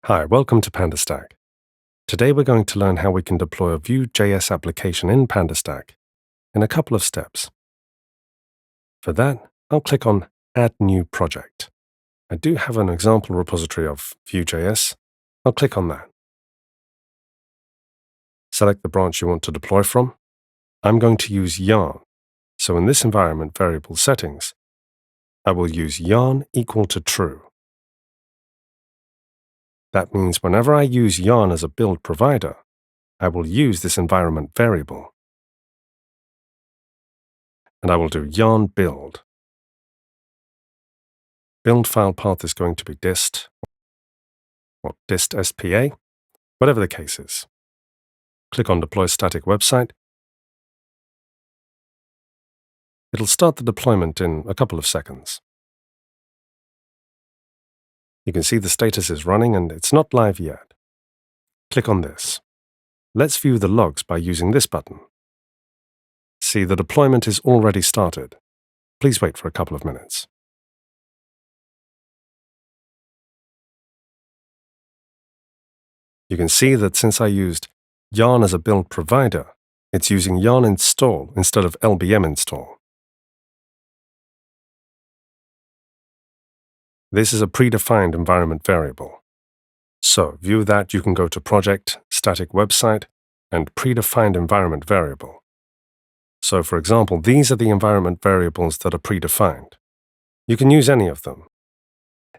Hi, welcome to PandaStack. Today we're going to learn how we can deploy a Vue.js application in PandaStack in a couple of steps. For that, I'll click on Add New Project. I do have an example repository of Vue.js. I'll click on that. Select the branch you want to deploy from. I'm going to use yarn. So in this environment variable settings, I will use yarn equal to true. That means whenever I use yarn as a build provider, I will use this environment variable. And I will do yarn build. Build file path is going to be dist, or dist SPA, whatever the case is. Click on Deploy Static Website. It'll start the deployment in a couple of seconds. You can see the status is running and it's not live yet. Click on this. Let's view the logs by using this button. See, the deployment is already started. Please wait for a couple of minutes. You can see that since I used yarn as a build provider, it's using yarn install instead of LBM install. This is a predefined environment variable. So, view that, you can go to Project, Static Website, and Predefined Environment Variable. So, for example, these are the environment variables that are predefined. You can use any of them.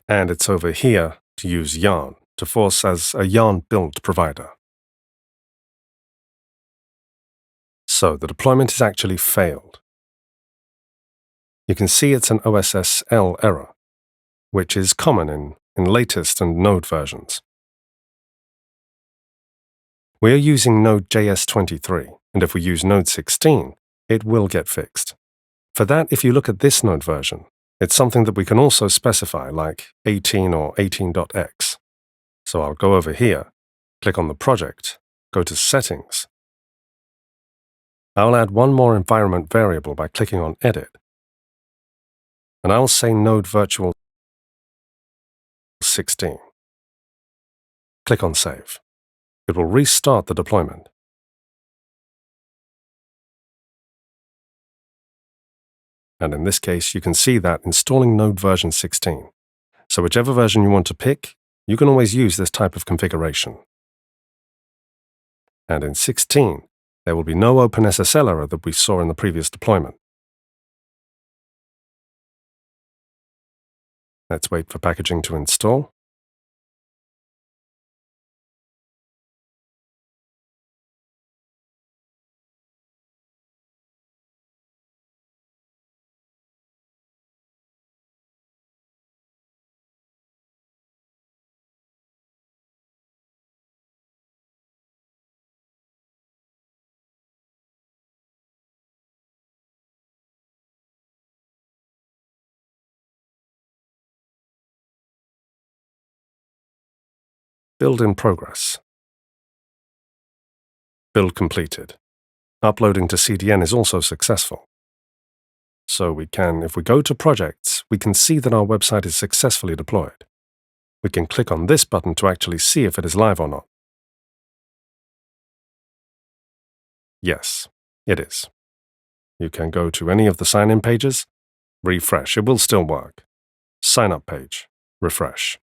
And it's over here to use yarn, to force as a yarn build provider. So, the deployment has actually failed. You can see it's an OSSL error, which is common in latest and Node versions. We are using Node.js 23, and if we use Node 16, it will get fixed. For that, if you look at this Node version, it's something that we can also specify, like 18 or 18.x. So I'll go over here, click on the project, go to Settings. I'll add one more environment variable by clicking on Edit. And I'll say Node Virtual 16. Click on Save. It will restart the deployment. And in this case, you can see that installing Node version 16. So whichever version you want to pick, you can always use this type of configuration. And in 16, there will be no OpenSSL error that we saw in the previous deployment. Let's wait for packaging to install. Build in progress. Build completed. Uploading to CDN is also successful. So we can, if we go to projects, we can see that our website is successfully deployed. We can click on this button to actually see if it is live or not. Yes, it is. You can go to any of the sign-in pages, refresh, it will still work. Sign-up page, refresh.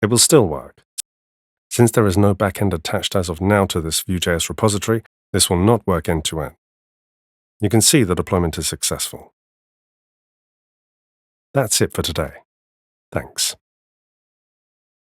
It will still work. Since there is no backend attached as of now to this Vue.js repository, this will not work end-to-end. You can see the deployment is successful. That's it for today. Thanks.